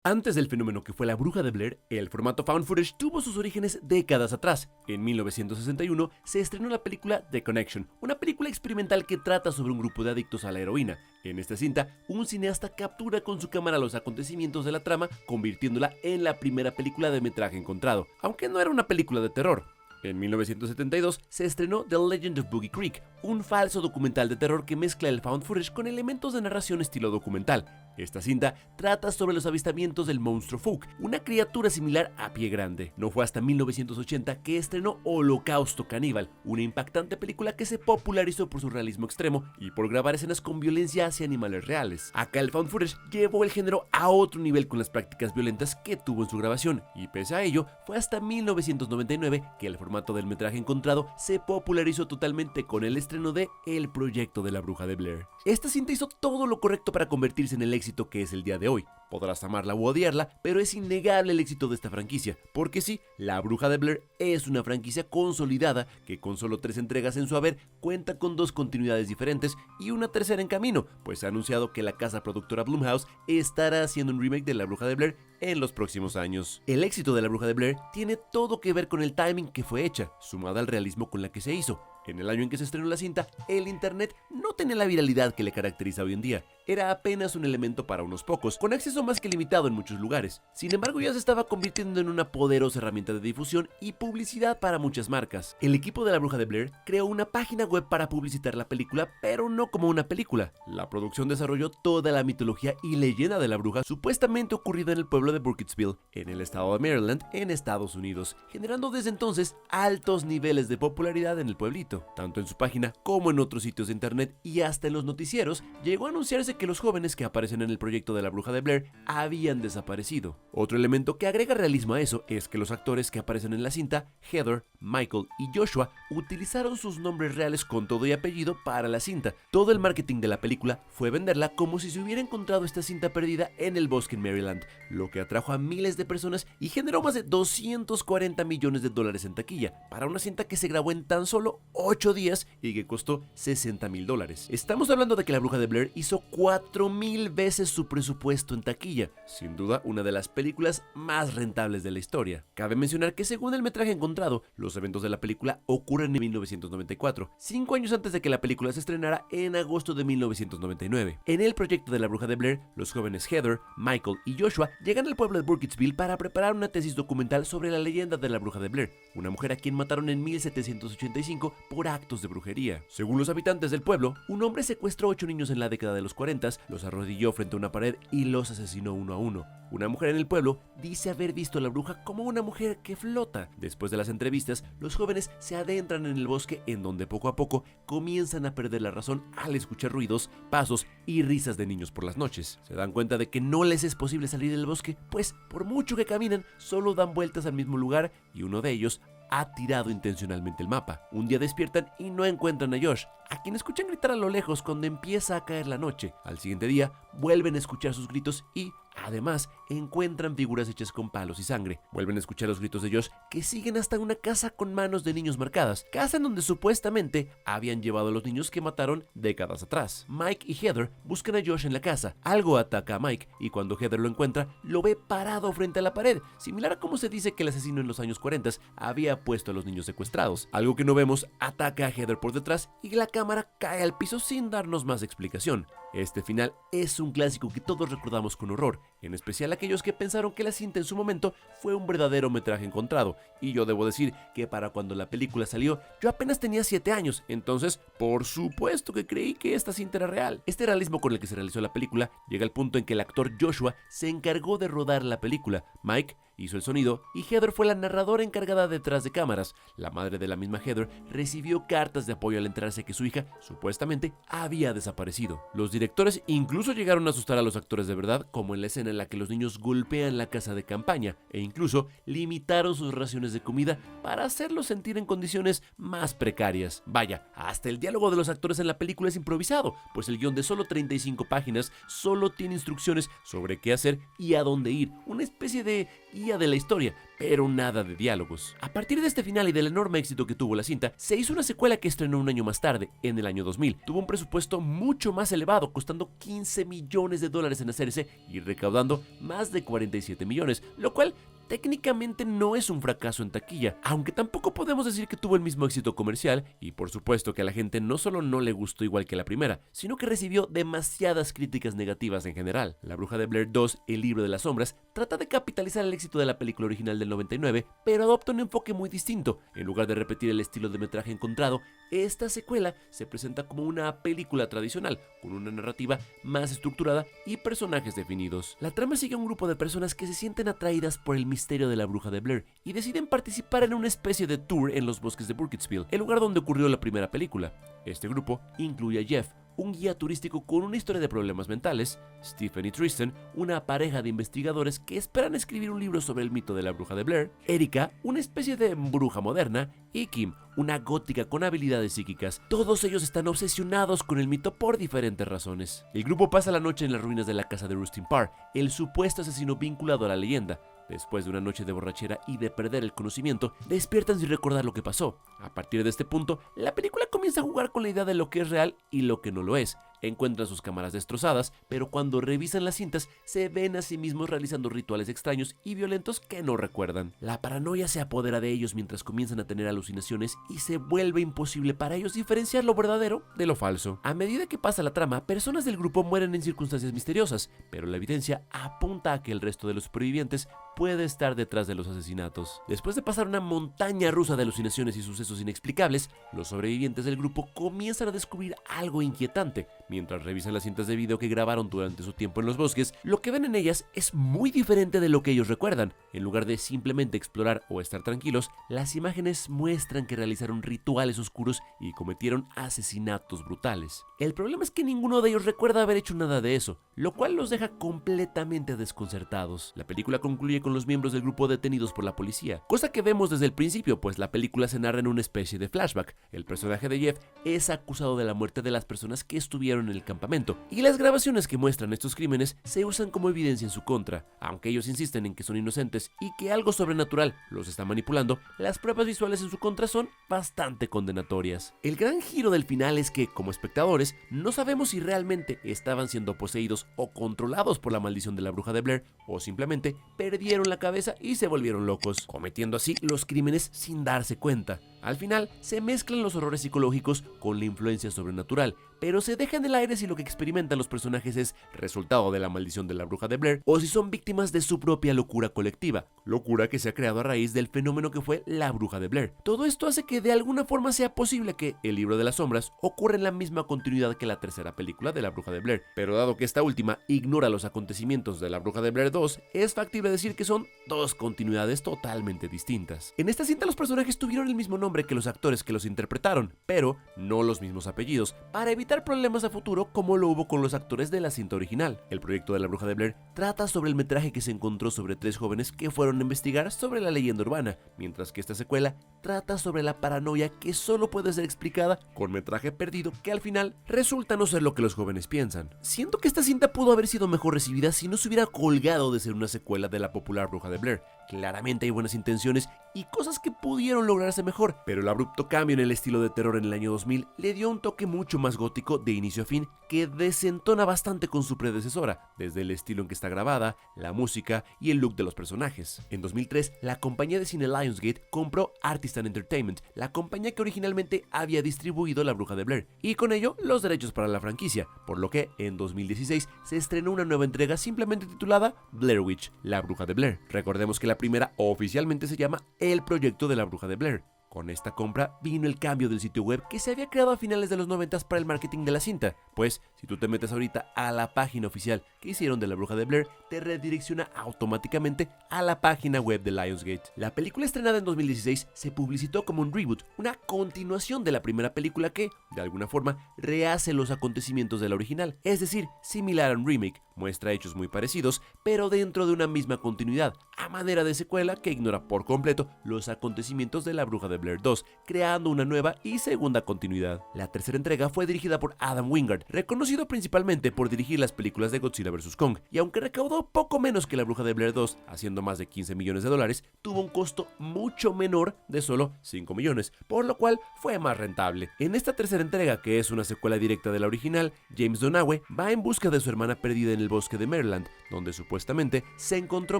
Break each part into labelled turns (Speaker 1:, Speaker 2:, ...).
Speaker 1: Antes del fenómeno que fue La Bruja de Blair, el formato found footage tuvo sus orígenes décadas atrás. En 1961 se estrenó la película The Connection, una película experimental que trata sobre un grupo de adictos a la heroína. En esta cinta, un cineasta captura con su cámara los acontecimientos de la trama, convirtiéndola en la primera película de metraje encontrado, aunque no era una película de terror. En 1972 se estrenó The Legend of Boogie Creek, un falso documental de terror que mezcla el found footage con elementos de narración estilo documental. Esta cinta trata sobre los avistamientos del monstruo Fook, una criatura similar a Pie Grande. No fue hasta 1980 que estrenó Holocausto Caníbal, una impactante película que se popularizó por su realismo extremo y por grabar escenas con violencia hacia animales reales. Acá el found footage llevó el género a otro nivel con las prácticas violentas que tuvo en su grabación, y pese a ello, fue hasta 1999 que el formato del metraje encontrado se popularizó totalmente con el estreno de El Proyecto de la Bruja de Blair. Esta cinta hizo todo lo correcto para convertirse en el éxito que es el día de hoy. Podrás amarla o odiarla, pero es innegable el éxito de esta franquicia, porque sí, La Bruja de Blair es una franquicia consolidada que con solo 3 entregas en su haber cuenta con 2 continuidades diferentes y una tercera en camino, pues ha anunciado que la casa productora Blumhouse estará haciendo un remake de La Bruja de Blair en los próximos años. El éxito de La Bruja de Blair tiene todo que ver con el timing que fue hecha, sumada al realismo con la que se hizo. En el año en que se estrenó la cinta, el internet no tenía la viralidad que le caracteriza hoy en día. Era apenas un elemento para unos pocos, con acceso más que limitado en muchos lugares. Sin embargo, ya se estaba convirtiendo en una poderosa herramienta de difusión y publicidad para muchas marcas. El equipo de La Bruja de Blair creó una página web para publicitar la película, pero no como una película. La producción desarrolló toda la mitología y leyenda de la bruja supuestamente ocurrida en el pueblo de Burkittsville, en el estado de Maryland, en Estados Unidos, generando desde entonces altos niveles de popularidad en el pueblito. Tanto en su página como en otros sitios de internet y hasta en los noticieros, llegó a anunciarse que los jóvenes que aparecen en el proyecto de La Bruja de Blair habían desaparecido. Otro elemento que agrega realismo a eso es que los actores que aparecen en la cinta, Heather, Michael y Joshua, utilizaron sus nombres reales con todo y apellido para la cinta. Todo el marketing de la película fue venderla como si se hubiera encontrado esta cinta perdida en el bosque en Maryland, lo que atrajo a miles de personas y generó más de 240 millones de dólares en taquilla, para una cinta que se grabó en tan solo 8 días y que costó $60,000. Estamos hablando de que La Bruja de Blair hizo 4,000 veces su presupuesto en taquilla, sin duda una de las películas más rentables de la historia. Cabe mencionar que según el metraje encontrado, los eventos de la película ocurren en 1994, 5 años antes de que la película se estrenara en agosto de 1999. En el proyecto de La Bruja de Blair, los jóvenes Heather, Michael y Joshua llegan al pueblo de Burkittsville para preparar una tesis documental sobre la leyenda de La Bruja de Blair, una mujer a quien mataron en 1785 por actos de brujería. Según los habitantes del pueblo, un hombre secuestró 8 niños en la década de los 40, los arrodilló frente a una pared y los asesinó uno a uno. Una mujer en el pueblo dice haber visto a la bruja como una mujer que flota. Después de las entrevistas, los jóvenes se adentran en el bosque, en donde poco a poco comienzan a perder la razón al escuchar ruidos, pasos y risas de niños por las noches. Se dan cuenta de que no les es posible salir del bosque, pues por mucho que caminan, solo dan vueltas al mismo lugar y uno de ellos ha tirado intencionalmente el mapa. Un día despiertan y no encuentran a Josh, a quien escuchan gritar a lo lejos cuando empieza a caer la noche. Al siguiente día, vuelven a escuchar sus gritos y, además, encuentran figuras hechas con palos y sangre. Vuelven a escuchar los gritos de Josh, que siguen hasta una casa con manos de niños marcadas, casa en donde supuestamente habían llevado a los niños que mataron décadas atrás. Mike y Heather buscan a Josh en la casa. Algo ataca a Mike y cuando Heather lo encuentra, lo ve parado frente a la pared, similar a como se dice que el asesino en los años 40 había puesto a los niños secuestrados. Algo que no vemos ataca a Heather por detrás y la cámara cae al piso sin darnos más explicación. Este final es un clásico que todos recordamos con horror, en especial aquellos que pensaron que la cinta en su momento fue un verdadero metraje encontrado, y yo debo decir que para cuando la película salió yo apenas tenía 7 años, entonces por supuesto que creí que esta cinta era real. Este realismo con el que se realizó la película llega al punto en que el actor Joshua se encargó de rodar la película, Mike hizo el sonido y Heather fue la narradora encargada detrás de cámaras. La madre de la misma Heather recibió cartas de apoyo al enterarse que su hija supuestamente había desaparecido. Los directores incluso llegaron a asustar a los actores de verdad, como en la escena en la que los niños golpean la casa de campaña, e incluso limitaron sus raciones de comida para hacerlos sentir en condiciones más precarias. Vaya, hasta el diálogo de los actores en la película es improvisado, pues el guión de solo 35 páginas solo tiene instrucciones sobre qué hacer y a dónde ir, una especie de guía energía de la historia, pero nada de diálogos. A partir de este final y del enorme éxito que tuvo la cinta, se hizo una secuela que estrenó un año más tarde, en el año 2000. Tuvo un presupuesto mucho más elevado, costando $15 millones en hacerse y recaudando más de 47 millones, lo cual técnicamente no es un fracaso en taquilla, aunque tampoco podemos decir que tuvo el mismo éxito comercial, y por supuesto que a la gente no solo no le gustó igual que la primera, sino que recibió demasiadas críticas negativas en general. La Bruja de Blair 2, El libro de las sombras, trata de capitalizar el éxito de la película original del 99, pero adopta un enfoque muy distinto. En lugar de repetir el estilo de metraje encontrado, esta secuela se presenta como una película tradicional, con una narrativa más estructurada y personajes definidos. La trama sigue a un grupo de personas que se sienten atraídas por el misterio de la Bruja de Blair y deciden participar en una especie de tour en los bosques de Burkittsville, el lugar donde ocurrió la primera película. Este grupo incluye a Jeff, un guía turístico con una historia de problemas mentales, Stephen y Tristan, una pareja de investigadores que esperan escribir un libro sobre el mito de la Bruja de Blair, Erika, una especie de bruja moderna, y Kim, una gótica con habilidades psíquicas. Todos ellos están obsesionados con el mito por diferentes razones. El grupo pasa la noche en las ruinas de la casa de Rustin Parr, el supuesto asesino vinculado a la leyenda. Después de una noche de borrachera y de perder el conocimiento, despiertan sin recordar lo que pasó. A partir de este punto, la película comienza a jugar con la idea de lo que es real y lo que no lo es. Encuentran sus cámaras destrozadas, pero cuando revisan las cintas, se ven a sí mismos realizando rituales extraños y violentos que no recuerdan. La paranoia se apodera de ellos mientras comienzan a tener alucinaciones y se vuelve imposible para ellos diferenciar lo verdadero de lo falso. A medida que pasa la trama, personas del grupo mueren en circunstancias misteriosas, pero la evidencia apunta a que el resto de los supervivientes puede estar detrás de los asesinatos. Después de pasar una montaña rusa de alucinaciones y sucesos inexplicables, los sobrevivientes del grupo comienzan a descubrir algo inquietante. Mientras revisan las cintas de video que grabaron durante su tiempo en los bosques, lo que ven en ellas es muy diferente de lo que ellos recuerdan. En lugar de simplemente explorar o estar tranquilos, las imágenes muestran que realizaron rituales oscuros y cometieron asesinatos brutales. El problema es que ninguno de ellos recuerda haber hecho nada de eso, lo cual los deja completamente desconcertados. La película concluye con los miembros del grupo detenidos por la policía, cosa que vemos desde el principio, pues la película se narra en una especie de flashback. El personaje de Jeff es acusado de la muerte de las personas que estuvieron en el campamento, y las grabaciones que muestran estos crímenes se usan como evidencia en su contra. Aunque ellos insisten en que son inocentes y que algo sobrenatural los está manipulando, las pruebas visuales en su contra son bastante condenatorias. El gran giro del final es que, como espectadores, no sabemos si realmente estaban siendo poseídos o controlados por la maldición de la Bruja de Blair, o simplemente perdieron la cabeza y se volvieron locos, cometiendo así los crímenes sin darse cuenta. Al final, se mezclan los horrores psicológicos con la influencia sobrenatural, pero se deja en el aire si lo que experimentan los personajes es resultado de la maldición de la Bruja de Blair o si son víctimas de su propia locura colectiva, locura que se ha creado a raíz del fenómeno que fue la Bruja de Blair. Todo esto hace que de alguna forma sea posible que El libro de las sombras ocurra en la misma continuidad que la tercera película de la Bruja de Blair, pero dado que esta última ignora los acontecimientos de la Bruja de Blair 2, es factible decir que son dos continuidades totalmente distintas. En esta cinta los personajes tuvieron el mismo nombre que los actores que los interpretaron, pero no los mismos apellidos, para evitar problemas a futuro como lo hubo con los actores de la cinta original. El proyecto de la Bruja de Blair trata sobre el metraje que se encontró sobre 3 jóvenes que fueron a investigar sobre la leyenda urbana, mientras que esta secuela trata sobre la paranoia que solo puede ser explicada con metraje perdido que al final resulta no ser lo que los jóvenes piensan. Siento que esta cinta pudo haber sido mejor recibida si no se hubiera colgado de ser una secuela de la popular Bruja de Blair. Claramente hay buenas intenciones y cosas que pudieron lograrse mejor, pero el abrupto cambio en el estilo de terror en el año 2000 le dio un toque mucho más gótico de inicio a fin que desentona bastante con su predecesora, desde el estilo en que está grabada, la música y el look de los personajes. En 2003, la compañía de cine Lionsgate compró Artisan Entertainment, la compañía que originalmente había distribuido La Bruja de Blair, y con ello los derechos para la franquicia, por lo que en 2016 se estrenó una nueva entrega simplemente titulada Blair Witch, La Bruja de Blair. Recordemos que la primera oficialmente se llama El Proyecto de la Bruja de Blair. Con esta compra vino el cambio del sitio web que se había creado a finales de los 90 para el marketing de la cinta, pues si tú te metes ahorita a la página oficial que hicieron de La Bruja de Blair, te redirecciona automáticamente a la página web de Lionsgate. La película estrenada en 2016 se publicitó como un reboot, una continuación de la primera película que, de alguna forma, rehace los acontecimientos de la original, es decir, similar a un remake, muestra hechos muy parecidos, pero dentro de una misma continuidad, a manera de secuela que ignora por completo los acontecimientos de La Bruja de Blair 2, creando una nueva y segunda continuidad. La tercera entrega fue dirigida por Adam Wingard, reconocido principalmente por dirigir las películas de Godzilla vs. Kong, y aunque recaudó poco menos que La Bruja de Blair 2, haciendo más de 15 millones de dólares, tuvo un costo mucho menor de solo 5 millones, por lo cual fue más rentable. En esta tercera entrega, que es una secuela directa de la original, James Donahue va en busca de su hermana perdida en el bosque de Maryland, donde supuestamente se encontró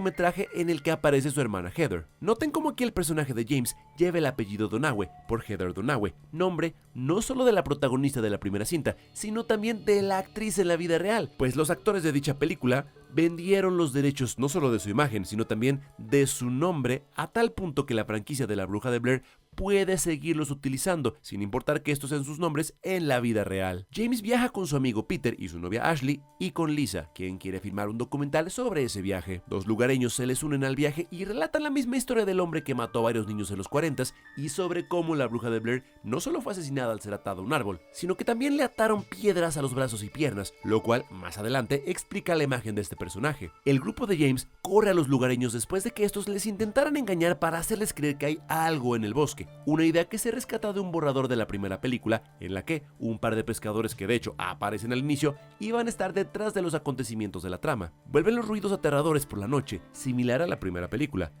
Speaker 1: metraje en el que aparece su hermana Heather. Noten cómo aquí el personaje de James lleva el apellido Donahue por Heather Donahue, nombre no solo de la protagonista de la primera cinta, sino también de la actriz en la vida real, pues los actores de dicha película vendieron los derechos no solo de su imagen, sino también de su nombre, a tal punto que la franquicia de La Bruja de Blair puede seguirlos utilizando, sin importar que estos sean sus nombres en la vida real. James viaja con su amigo Peter y su novia Ashley, y con Lisa, quien quiere filmar un documental sobre ese viaje. Dos lugareños se les unen al viaje y relatan la misma historia del hombre que mató a varios niños en los 40s y sobre cómo la Bruja de Blair no solo fue asesinada al ser atada a un árbol, sino que también le ataron piedras a los brazos y piernas, lo cual más adelante explica la imagen de este personaje. El grupo de James corre a los lugareños después de que estos les intentaran engañar para hacerles creer que hay algo en el bosque, una idea que se rescata de un borrador de la primera película, en la que un par de pescadores que de hecho aparecen al inicio iban a estar detrás de los acontecimientos de la trama. Vuelven los ruidos aterradores por la noche, similar a la primera película.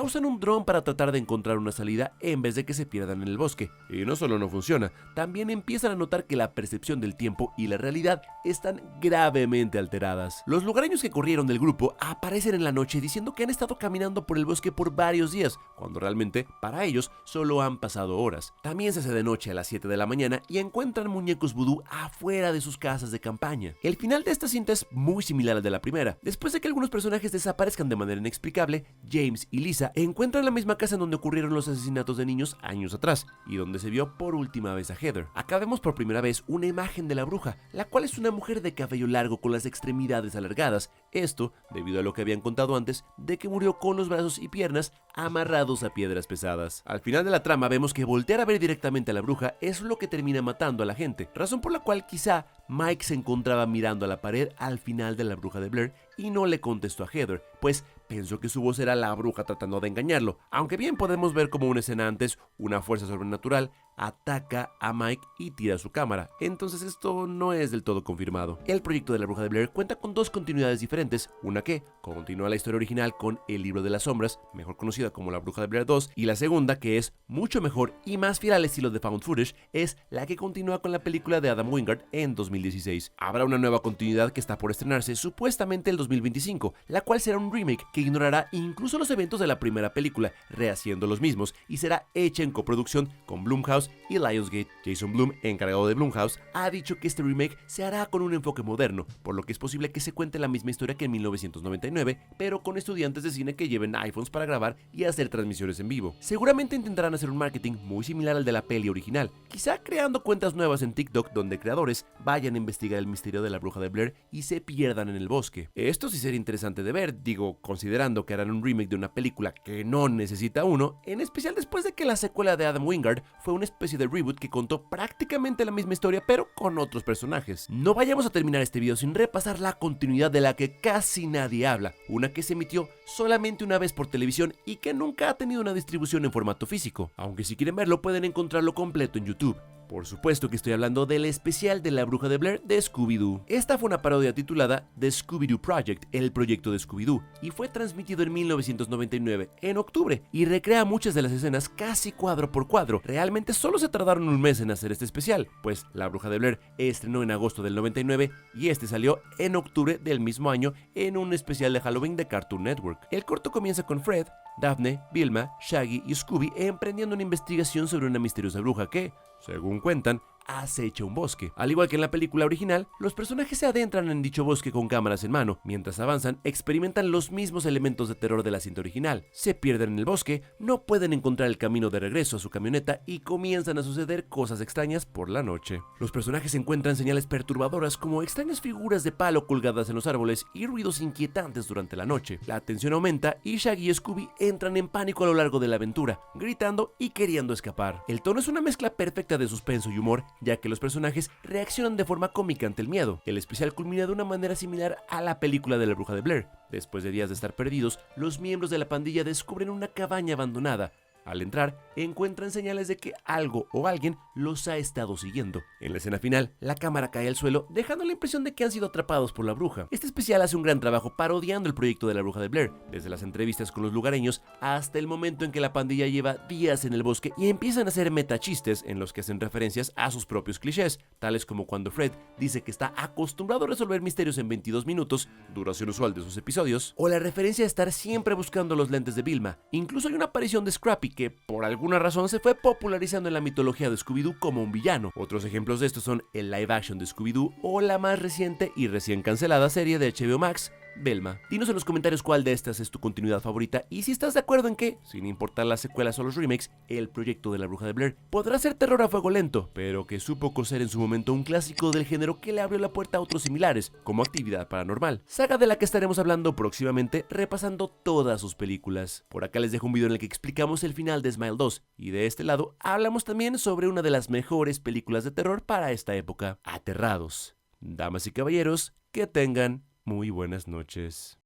Speaker 1: Usan un dron para tratar de encontrar una salida en vez de que se pierdan en el bosque. Y no solo no funciona, también empiezan a notar que la percepción del tiempo y la realidad están gravemente alteradas. Los lugareños que corrieron del grupo aparecen en la noche diciendo que han estado caminando por el bosque por varios días, cuando realmente para ellos solo han pasado horas. También se hace de noche a las 7 de la mañana y encuentran muñecos vudú afuera de sus casas de campaña. El final de esta cinta es muy similar al de la primera. Después de que algunos personajes desaparezcan de manera inexplicable, James y Lisa encuentran la misma casa en donde ocurrieron los asesinatos de niños años atrás y donde se vio por última vez a Heather. Acá vemos por primera vez una imagen de la bruja, la cual es una mujer de cabello largo con las extremidades alargadas, esto debido a lo que habían contado antes de que murió con los brazos y piernas amarrados a piedras pesadas. Al final de la trama vemos que voltear a ver directamente a la bruja es lo que termina matando a la gente, razón por la cual quizá Mike se encontraba mirando a la pared al final de La Bruja de Blair y no le contestó a Heather, pues pensó que su voz era la bruja tratando de engañarlo, aunque bien podemos ver como una escena antes, una fuerza sobrenatural ataca a Mike y tira su cámara, entonces esto no es del todo confirmado. El proyecto de La Bruja de Blair cuenta con dos continuidades diferentes, una que continúa la historia original con El Libro de las Sombras, mejor conocida como La Bruja de Blair 2, y la segunda, que es mucho mejor y más fiel al estilo de Found Footage, es la que continúa con la película de Adam Wingard en 2016. Habrá una nueva continuidad que está por estrenarse supuestamente el 2025, la cual será un remake que ignorará incluso los eventos de la primera película, rehaciendo los mismos, y será hecha en coproducción con Blumhouse y Lionsgate. Jason Blum, encargado de Blumhouse, ha dicho que este remake se hará con un enfoque moderno, por lo que es posible que se cuente la misma historia que en 1999, pero con estudiantes de cine que lleven iPhones para grabar y hacer transmisiones en vivo. Seguramente intentarán hacer un marketing muy similar al de la peli original, quizá creando cuentas nuevas en TikTok donde creadores vayan a investigar el misterio de La Bruja de Blair y se pierdan en el bosque. Esto sí sería interesante de ver, digo, considerando que harán un remake de una película que no necesita uno, en especial después de que la secuela de Adam Wingard fue una especie de reboot que contó prácticamente la misma historia pero con otros personajes. No vayamos a terminar este video sin repasar la continuidad de la que casi nadie habla, una que se emitió solamente una vez por televisión y que nunca ha tenido una distribución en formato físico, aunque si quieren verlo pueden encontrarlo completo en YouTube. Por supuesto que estoy hablando del especial de La Bruja de Blair de Scooby-Doo. Esta fue una parodia titulada The Scooby-Doo Project, el proyecto de Scooby-Doo, y fue transmitido en 1999, en octubre, y recrea muchas de las escenas casi cuadro por cuadro. Realmente solo se tardaron un mes en hacer este especial, pues La Bruja de Blair estrenó en agosto del 99 y este salió en octubre del mismo año en un especial de Halloween de Cartoon Network. El corto comienza con Fred, Daphne, Vilma, Shaggy y Scooby emprendiendo una investigación sobre una misteriosa bruja que, según cuentan, acecha un bosque. Al igual que en la película original, los personajes se adentran en dicho bosque con cámaras en mano. Mientras avanzan, experimentan los mismos elementos de terror de la cinta original. Se pierden en el bosque, no pueden encontrar el camino de regreso a su camioneta y comienzan a suceder cosas extrañas por la noche. Los personajes encuentran señales perturbadoras como extrañas figuras de palo colgadas en los árboles y ruidos inquietantes durante la noche. La tensión aumenta y Shaggy y Scooby entran en pánico a lo largo de la aventura, gritando y queriendo escapar. El tono es una mezcla perfecta de suspenso y humor ya que los personajes reaccionan de forma cómica ante el miedo. El especial culmina de una manera similar a la película de La Bruja de Blair. Después de días de estar perdidos, los miembros de la pandilla descubren una cabaña abandonada. Al entrar, encuentran señales de que algo o alguien los ha estado siguiendo. En la escena final, la cámara cae al suelo, dejando la impresión de que han sido atrapados por la bruja. Este especial hace un gran trabajo parodiando el proyecto de La Bruja de Blair, desde las entrevistas con los lugareños hasta el momento en que la pandilla lleva días en el bosque y empiezan a hacer metachistes en los que hacen referencias a sus propios clichés, tales como cuando Fred dice que está acostumbrado a resolver misterios en 22 minutos, duración usual de sus episodios, o la referencia a estar siempre buscando los lentes de Vilma. Incluso hay una aparición de Scrappy que por alguna razón se fue popularizando en la mitología de Scooby-Doo como un villano. Otros ejemplos de estos son el live action de Scooby-Doo o la más reciente y recién cancelada serie de HBO Max, Velma. Dinos en los comentarios cuál de estas es tu continuidad favorita y si estás de acuerdo en que, sin importar las secuelas o los remakes, el proyecto de La Bruja de Blair podrá ser terror a fuego lento, pero que supo coser en su momento un clásico del género que le abrió la puerta a otros similares, como Actividad Paranormal, saga de la que estaremos hablando próximamente repasando todas sus películas. Por acá les dejo un video en el que explicamos el final de Smile 2 y de este lado hablamos también sobre una de las mejores películas de terror para esta época, Aterrados. Damas y caballeros, que tengan muy buenas noches.